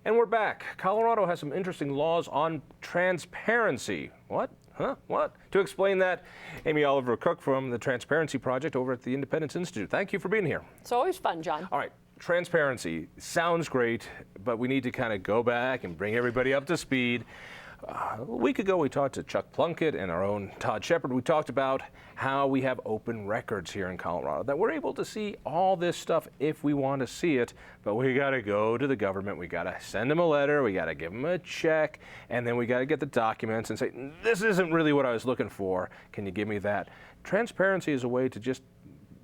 And we're back. Colorado has some interesting laws on transparency. What? Huh? What? To explain that, Amy Oliver-Cooke from the Transparency Project over at the Independence Institute. Thank you for being here. It's always fun, John. All right. Transparency sounds great, but we need to kind of go back and bring everybody up to speed. A week ago, we talked to Chuck Plunkett and our own Todd Shepard. We talked about how we have open records here in Colorado, that we're able to see all this stuff if we want to see it, but we got to go to the government. We got to send them a letter. We got to give them a check, and then we got to get the documents and say, this isn't really what I was looking for. Can you give me that? Transparency is a way to just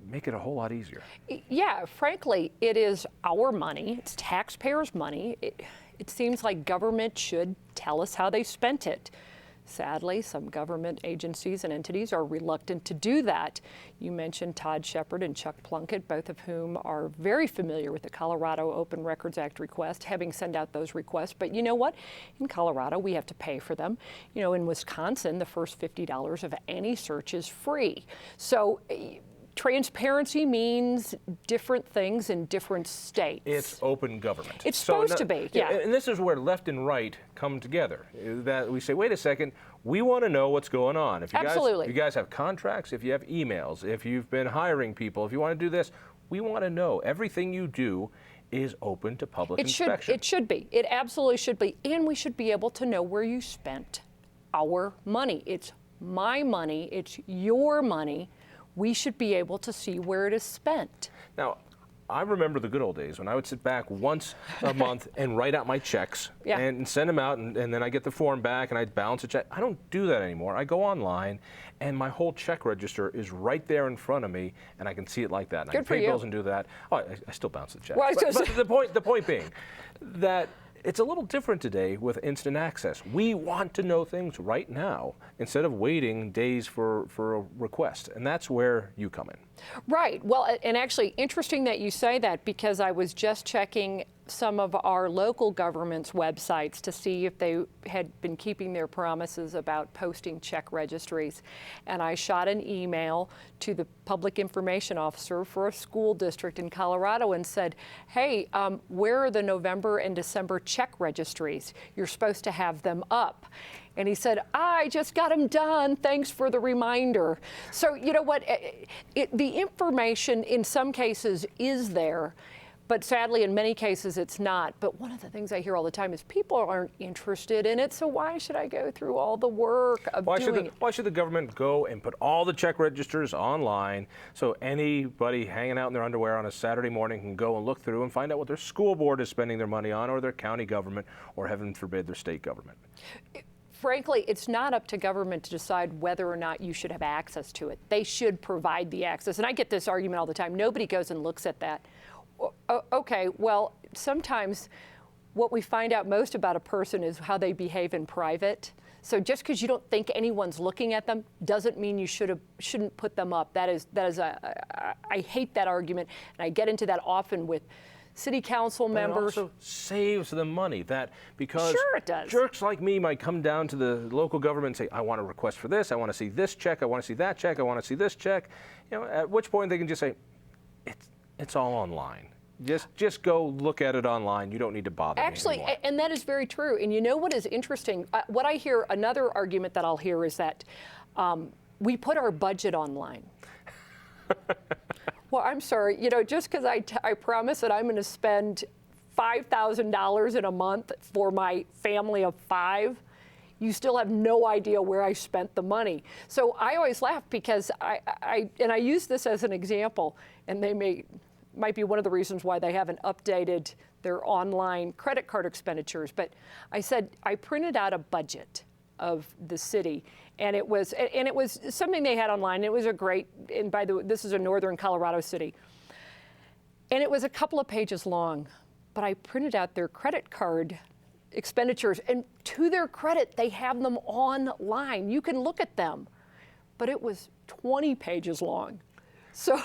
make it a whole lot easier. Yeah, frankly, it is our money. It's taxpayers' money. It seems like government should tell us how they spent it. Sadly, some government agencies and entities are reluctant to do that. You mentioned Todd Shepard and Chuck Plunkett, both of whom are very familiar with the Colorado Open Records Act request, having sent out those requests. But you know what? In Colorado, we have to pay for them. You know, in Wisconsin, the first $50 of any search is free. So transparency means different things in different states. It's open government. It's supposed to be, yeah. And this is where left and right come together. That we say, wait a second, we want to know what's going on. Absolutely. If you guys have contracts, if you have emails, if you've been hiring people, if you want to do this, we want to know. Everything you do is open to public inspection. It should be. It absolutely should be. And we should be able to know where you spent our money. It's my money. It's your money. We should be able to see where it is spent. Now, I remember the good old days when I would sit back once a month and write out my checks and send them out, and then I get the form back and I'd balance a check. I don't do that anymore. I go online and my whole check register is right there in front of me, and I can see it like that. And I can pay bills and do that. Oh, I still bounce the check. Well, but the point being that it's a little different today with instant access. We want to know things right now instead of waiting days for a request, and that's where you come in. Right. Well, and actually, interesting that you say that, because I was just checking some of our local government's websites to see if they had been keeping their promises about posting check registries. And I shot an email to the public information officer for a school district in Colorado and said, hey, where are the November and December check registries? You're supposed to have them up. And he said, I just got them done. Thanks for the reminder. So you know what? The information in some cases is there, but sadly, in many cases, it's not. But one of the things I hear all the time is people aren't interested in it, so why should I go through all the work of doing it? Why should the government go and put all the check registers online so anybody hanging out in their underwear on a Saturday morning can go and look through and find out what their school board is spending their money on, or their county government, or heaven forbid, their state government? Frankly, it's not up to government to decide whether or not you should have access to it. They should provide the access. And I get this argument all the time. Nobody goes and looks at that. Okay, well, sometimes what we find out most about a person is how they behave in private. So just because you don't think anyone's looking at them doesn't mean you shouldn't put them up. I hate that argument, and I get into that often with city council members. It also saves them money, because sure it does. Jerks like me might come down to the local government and say, I want a request for this, I want to see this check, I want to see that check, I want to see this check. You know, at which point they can just say, it's all online. Just go look at it online. You don't need to bother me anymore. And that is very true. And you know what is interesting? What I hear, another argument that I'll hear is that we put our budget online. Well, I'm sorry. You know, just because I promise that I'm going to spend $5,000 in a month for my family of 5, you still have no idea where I spent the money. So I always laugh because I use this as an example, and they might be one of the reasons why they haven't updated their online credit card expenditures. But I said, I printed out a budget of the city, and it was something they had online. It was and by the way, this is a northern Colorado city. And it was a couple of pages long, but I printed out their credit card expenditures, and to their credit, they have them online. You can look at them, but it was 20 pages long. So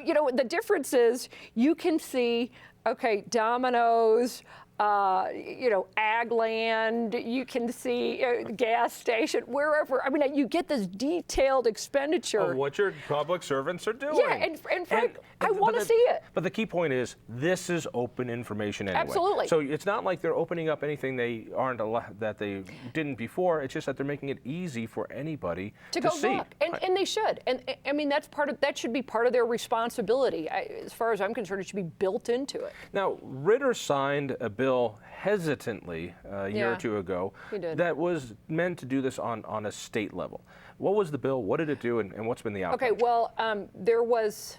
you know, the difference is you can see, okay, Domino's, ag land, you can see gas station, wherever. I mean, you get this detailed expenditure. Of what your public servants are doing. Yeah, and Frank, I want to see it. But the key point is, this is open information anyway. Absolutely. So it's not like they're opening up anything they aren't that they didn't before. It's just that they're making it easy for anybody to go see. look, and they should. And I mean, that should be part of their responsibility. As far as I'm concerned, it should be built into it. Now, Ritter signed a bill hesitantly a year or two ago that was meant to do this on a state level. What was the bill? What did it do? And what's been the outcome? Okay, well, there was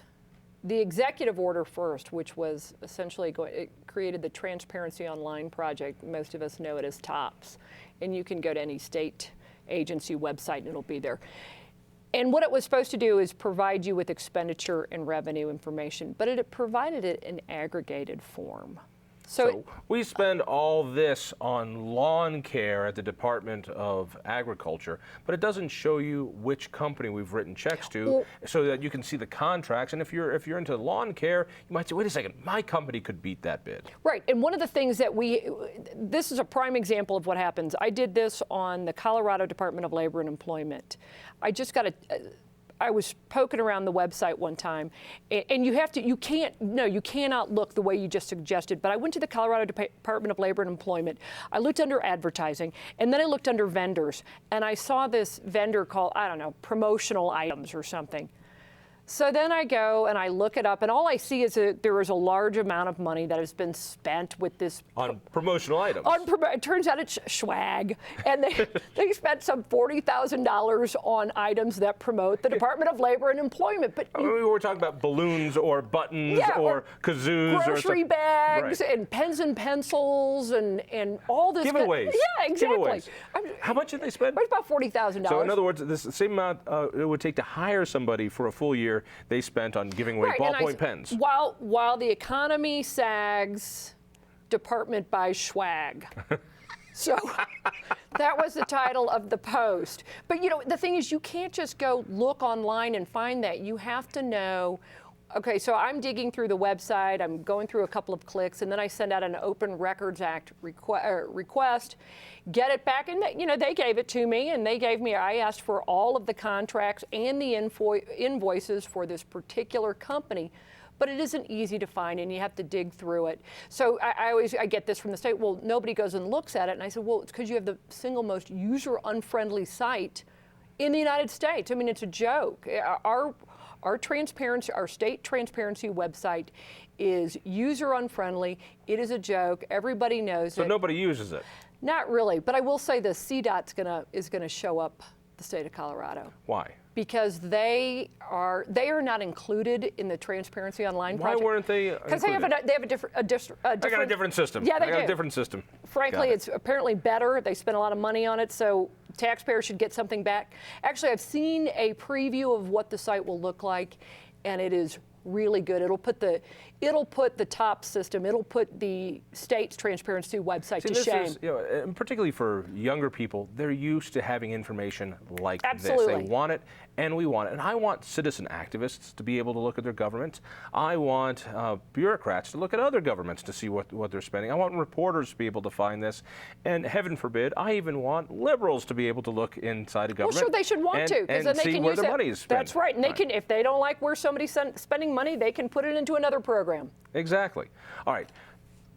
the executive order first, which was essentially it created the Transparency Online project. Most of us know it as TOPS. And you can go to any state agency website and it'll be there. And what it was supposed to do is provide you with expenditure and revenue information, but it provided it in aggregated form. So we spend all this on lawn care at the Department of Agriculture, but it doesn't show you which company we've written checks to, so that you can see the contracts. And if you're into lawn care, you might say, wait a second, my company could beat that bid. Right. And one of the things that this is a prime example of what happens. I did this on the Colorado Department of Labor and Employment. I was poking around the website one time, and you cannot look the way you just suggested, but I went to the Colorado Department of Labor and Employment. I looked under advertising, and then I looked under vendors, and I saw this vendor called, I don't know, promotional items or something. So then I go and I look it up, and all I see is that there is a large amount of money that has been spent with this. On promotional items. It turns out it's swag, and they spent some $40,000 on items that promote the Department of Labor and Employment. But we were talking about balloons or buttons or kazoos grocery bags and pens and pencils and all this. Giveaways. Yeah, exactly. Giveaways. How much did they spend? It's about $40,000. So in other words, this same amount it would take to hire somebody for a full year they spent on giving away ballpoint pens. While the economy sags, department buys swag. So that was the title of the post. But the thing is, you can't just go look online and find that. You have to know. Okay, so I'm digging through the website, I'm going through a couple of clicks, and then I send out an Open Records Act request, get it back, and they gave it to me, and I asked for all of the contracts and the invoices for this particular company, but it isn't easy to find, and you have to dig through it. So I get this from the state, well, nobody goes and looks at it, and I said, well, it's because you have the single most user-unfriendly site in the United States. I mean, it's a joke. Our state transparency website is user unfriendly. It is a joke. Everybody knows it. So nobody uses it? Not really, but I will say the CDOT is gonna show up the state of Colorado. Why? Because they are not included in the Transparency Online project. Why weren't they? Because they have a different. I got a different system. Yeah, they got a different system. Frankly, it's apparently better. They spent a lot of money on it, so taxpayers should get something back. Actually, I've seen a preview of what the site will look like, and it is really good. It'll put the top system. It'll put the state's transparency website to shame. And particularly for younger people, they're used to having information like Absolutely. this. They want it, and we want it. And I want citizen activists to be able to look at their governments. I want bureaucrats to look at other governments to see what they're spending. I want reporters to be able to find this. And heaven forbid, I even want liberals to be able to look inside a government. Well, sure, they should want to, because then they see can where use their money is spent. That's right, and they can, if they don't like where somebody's spending money, they can put it into another program. Exactly. All right.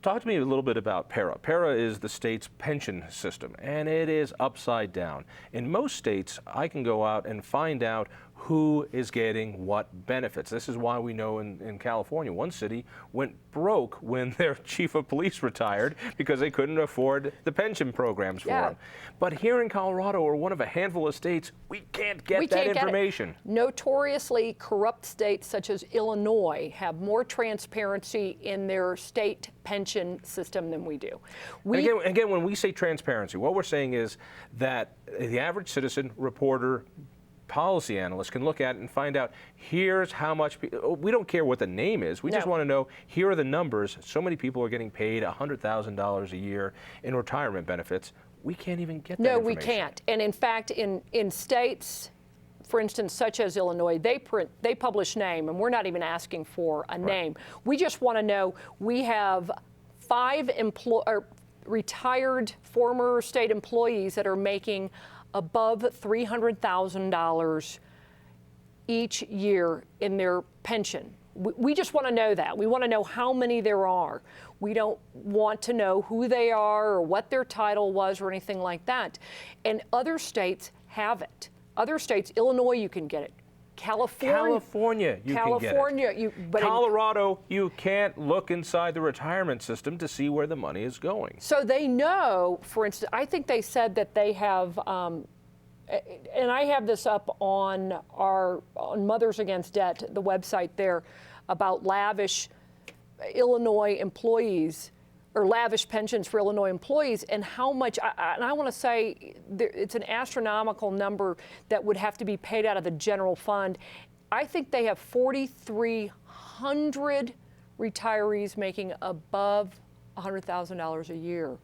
Talk to me a little bit about PARA. PARA is the state's pension system, and it is upside down. In most states, I can go out and find out who is getting what benefits. This is why we know in California, one city went broke when their chief of police retired because they couldn't afford the pension programs for them. But here in Colorado, or one of a handful of states, we can't get that information. Notoriously corrupt states such as Illinois have more transparency in their state pension system than we do. Again, when we say transparency, what we're saying is that the average citizen, reporter, policy analysts can look at it and find out, here's how much, we don't care what the name is, we just want to know, here are the numbers. So many people are getting paid $100,000 a year in retirement benefits. We can't even get that information. No, we can't. And in fact, in states, for instance, such as Illinois, they publish name, and we're not even asking for a name. We just want to know we have 5 retired former state employees that are making above $300,000 each year in their pension. We just want to know that. We want to know how many there are. We don't want to know who they are or what their title was or anything like that. And other states have it. Other states, Illinois, you can get it. California, you can get it. But Colorado, you can't look inside the retirement system to see where the money is going. So they know, for instance, I think they said that they have, and I have this up on Mothers Against Debt, the website there, about lavish Illinois employees, or lavish pensions for Illinois employees, and how much, and I want to say it's an astronomical number that would have to be paid out of the general fund. I think they have 4,300 retirees making above $100,000 a year.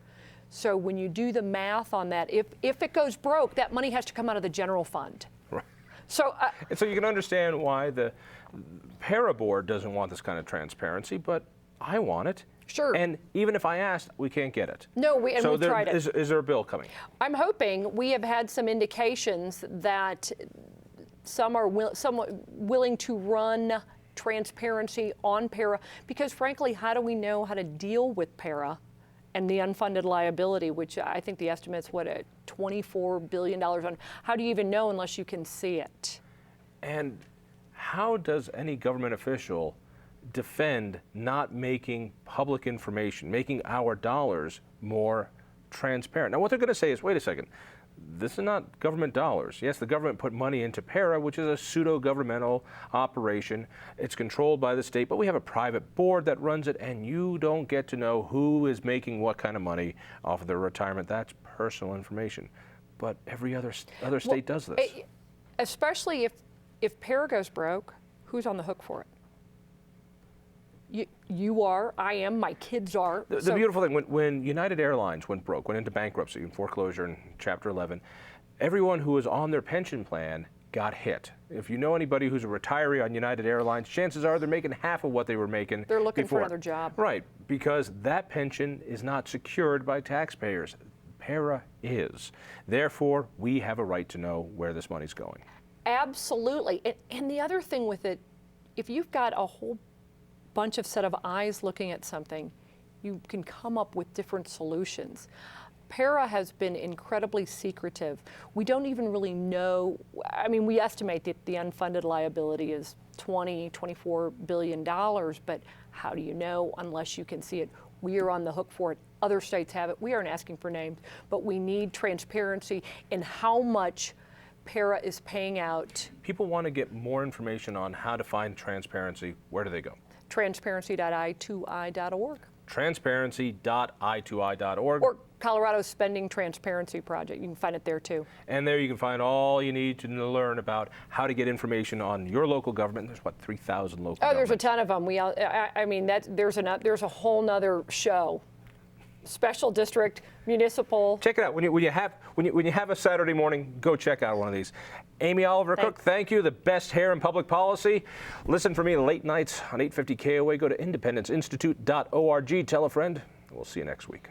So when you do the math on that, if it goes broke, that money has to come out of the general fund. Right. So, and so you can understand why the Para board doesn't want this kind of transparency, but I want it. Sure. And even if I asked, we can't get it. No, we've tried it. Is there a bill coming? I'm hoping. We have had some indications that some are somewhat willing to run transparency on Para, because frankly, how do we know how to deal with Para and the unfunded liability, which I think the estimate's at $24 billion on? How do you even know unless you can see it? And how does any government official defend not making public information, making our dollars more transparent? Now, what they're going to say is, wait a second, this is not government dollars. Yes, the government put money into Para, which is a pseudo-governmental operation. It's controlled by the state, but we have a private board that runs it, and you don't get to know who is making what kind of money off of their retirement. That's personal information. But every other state does this. Especially if Para goes broke, who's on the hook for it? You are, I am, my kids are. The beautiful thing, when United Airlines went broke, went into bankruptcy and foreclosure in Chapter 11, everyone who was on their pension plan got hit. If you know anybody who's a retiree on United Airlines, chances are they're making half of what they were making They're looking before. for another job. Right, because that pension is not secured by taxpayers. Para is. Therefore, we have a right to know where this money's going. Absolutely. And the other thing with it, if you've got a whole bunch of set of eyes looking at something, you can come up with different solutions. Para has been incredibly secretive. We don't even really know, I mean, we estimate that the unfunded liability is $24 billion, but how do you know unless you can see it? We are on the hook for it. Other states have it. We aren't asking for names, but we need transparency in how much Para is paying out. People want to get more information on how to find transparency. Where do they go? Transparency.i2i.org. Transparency.i2i.org. Or Colorado's Spending Transparency Project. You can find it there too. And there you can find all you need to learn about how to get information on your local government. There's what, 3,000 local governments? There's a ton of them. I mean, there's a whole nother show. Special district, municipal. Check it out. When you have a Saturday morning, go check out one of these. Amy Oliver-Cooke, thank you. The best hair in public policy. Listen for me late nights on 850 KOA. Go to independenceinstitute.org. Tell a friend. We'll see you next week.